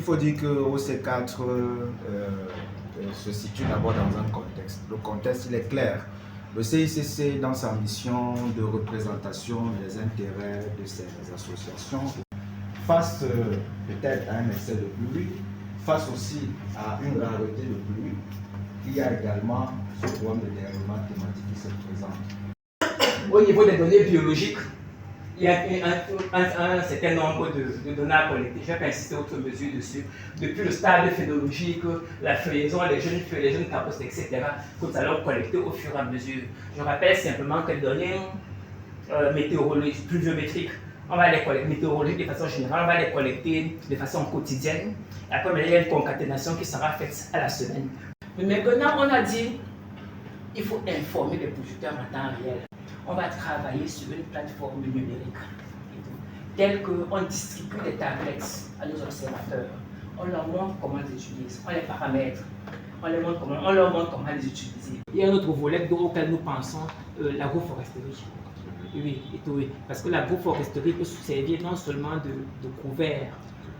Il faut dire que OC4 se situe d'abord dans un contexte. Le contexte, il est clair. Le CICC, dans sa mission de représentation des intérêts de ces associations, face peut-être à un excès de pluie, face aussi à une rareté de pluie, il y a également ce problème de dérèglement climatique qui se présente. Au niveau des données biologiques, il y a un certain nombre de données à collecter. Je vais insister autre mesure dessus. Depuis le stade phénologique, la feuillaison, les jeunes feuilles, les jeunes capos, etc., que nous allons collecter au fur et à mesure. Je rappelle simplement que les données météorologiques, pluviométriques, on va les collecter, météorologiques de façon générale, on va les collecter de façon quotidienne. Et après, il y a une concaténation qui sera faite à la semaine. Mais maintenant, on a dit il faut informer les producteurs en temps réel. On va travailler sur une plateforme numérique, telle qu'on distribue des tablettes à nos observateurs. On leur montre comment les utiliser, on les paramètre, on leur montre comment les utiliser. Il y a un autre volet auquel nous pensons, l'agroforesterie. Oui, parce que l'agroforesterie peut servir non seulement de couvert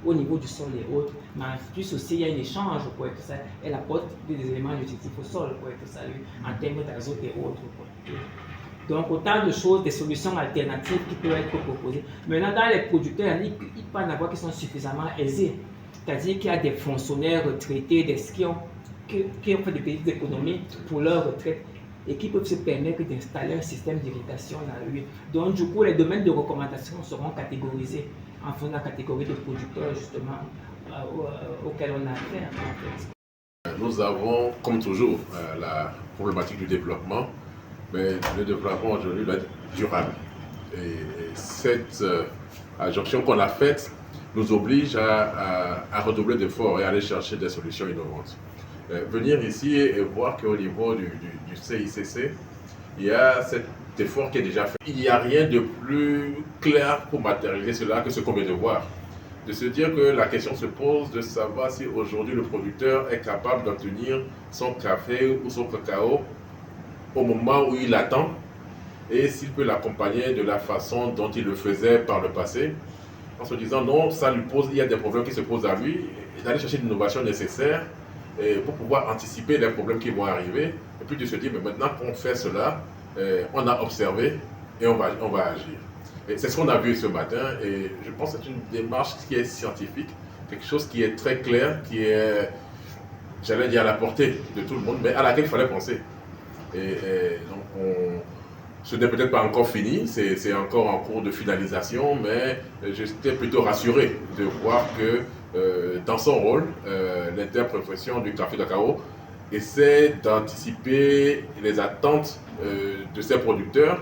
au niveau du sol et autres, mais en plus aussi il y a un échange pour que ça, elle apporte des éléments nutritifs au sol pour que ça, en termes d'azote et autres. Donc autant de choses, des solutions alternatives qui peuvent être proposées. Maintenant, dans les producteurs, il peut en avoir qui sont suffisamment aisés. C'est-à-dire qu'il y a des fonctionnaires retraités, qui ont fait des petites économies pour leur retraite et qui peuvent se permettre d'installer un système d'irrigation dans la rue. Donc du coup, les domaines de recommandation seront catégorisés en faisant la catégorie de producteurs justement auxquels on a affaire. En fait. Nous avons, comme toujours, la problématique du développement, mais le développement aujourd'hui doit être durable. Et cette injonction qu'on a faite nous oblige à redoubler d'efforts et à aller chercher des solutions innovantes. Venir ici et voir qu'au niveau du CICC, il y a cet effort qui est déjà fait. Il n'y a rien de plus clair pour matérialiser cela que ce qu'on vient de voir. De se dire que la question se pose de savoir si aujourd'hui le producteur est capable d'obtenir son café ou son cacao au moment où il attend et s'il peut l'accompagner de la façon dont il le faisait par le passé, en se disant non, il y a des problèmes qui se posent à lui, et d'aller chercher l'innovation nécessaire pour pouvoir anticiper les problèmes qui vont arriver, et puis de se dire, mais maintenant qu'on fait cela, on a observé et on va agir. Et c'est ce qu'on a vu ce matin, et je pense que c'est une démarche qui est scientifique, quelque chose qui est très clair, qui est, j'allais dire, à la portée de tout le monde, mais à laquelle il fallait penser. Et donc, ce n'est peut-être pas encore fini, c'est encore en cours de finalisation, mais j'étais plutôt rassuré de voir que dans son rôle, l'interprofession du café cacao essaie d'anticiper les attentes de ses producteurs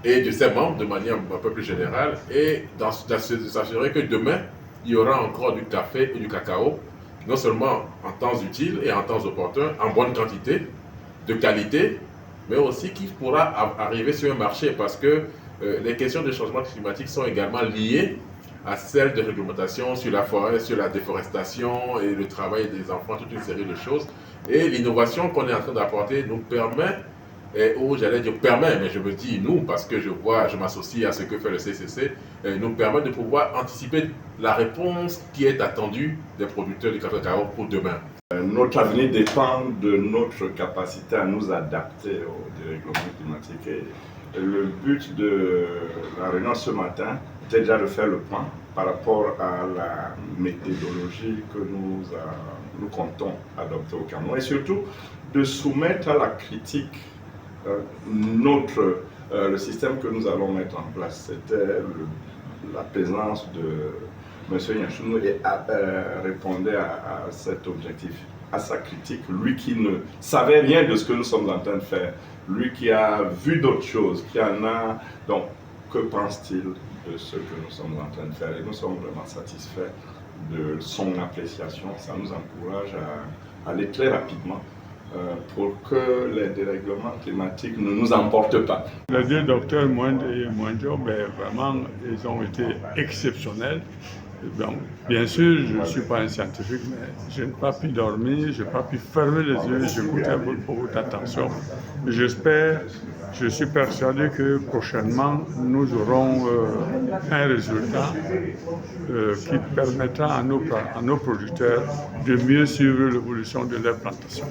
et de ses membres de manière un peu plus générale, et de s'assurer que demain, il y aura encore du café et du cacao, non seulement en temps utile et en temps opportun, en bonne quantité, de qualité, mais aussi qui pourra arriver sur un marché, parce que les questions de changement climatique sont également liées à celles de réglementation sur la forêt, sur la déforestation et le travail des enfants, toute une série de choses. Et l'innovation qu'on est en train d'apporter nous permet, mais je me dis nous, parce que je m'associe à ce que fait le CCC, nous permet de pouvoir anticiper la réponse qui est attendue des producteurs du cacao pour demain. Notre avenir dépend de notre capacité à nous adapter au dérèglement climatique. Et le but de la réunion ce matin était déjà de faire le point par rapport à la méthodologie que nous comptons adopter au Cameroun, et surtout de soumettre à la critique le système que nous allons mettre en place. C'était la présence de M. Yachounou et répondait à cet objectif, à sa critique. Lui qui ne savait rien de ce que nous sommes en train de faire, lui qui a vu d'autres choses, qui en a... Donc, que pense-t-il de ce que nous sommes en train de faire? Et nous sommes vraiment satisfaits de son appréciation. Ça nous encourage à aller très rapidement pour que les dérèglements climatiques ne nous emportent pas. Les deux docteurs Mwende et Mwanjo, vraiment, ils ont été exceptionnels. Donc, bien sûr, je ne suis pas un scientifique, mais je n'ai pas pu dormir, je n'ai pas pu fermer les yeux, j'écoute avec beaucoup d'attention. J'espère, je suis persuadé que prochainement, nous aurons un résultat qui permettra à nos producteurs de mieux suivre l'évolution de leur plantation.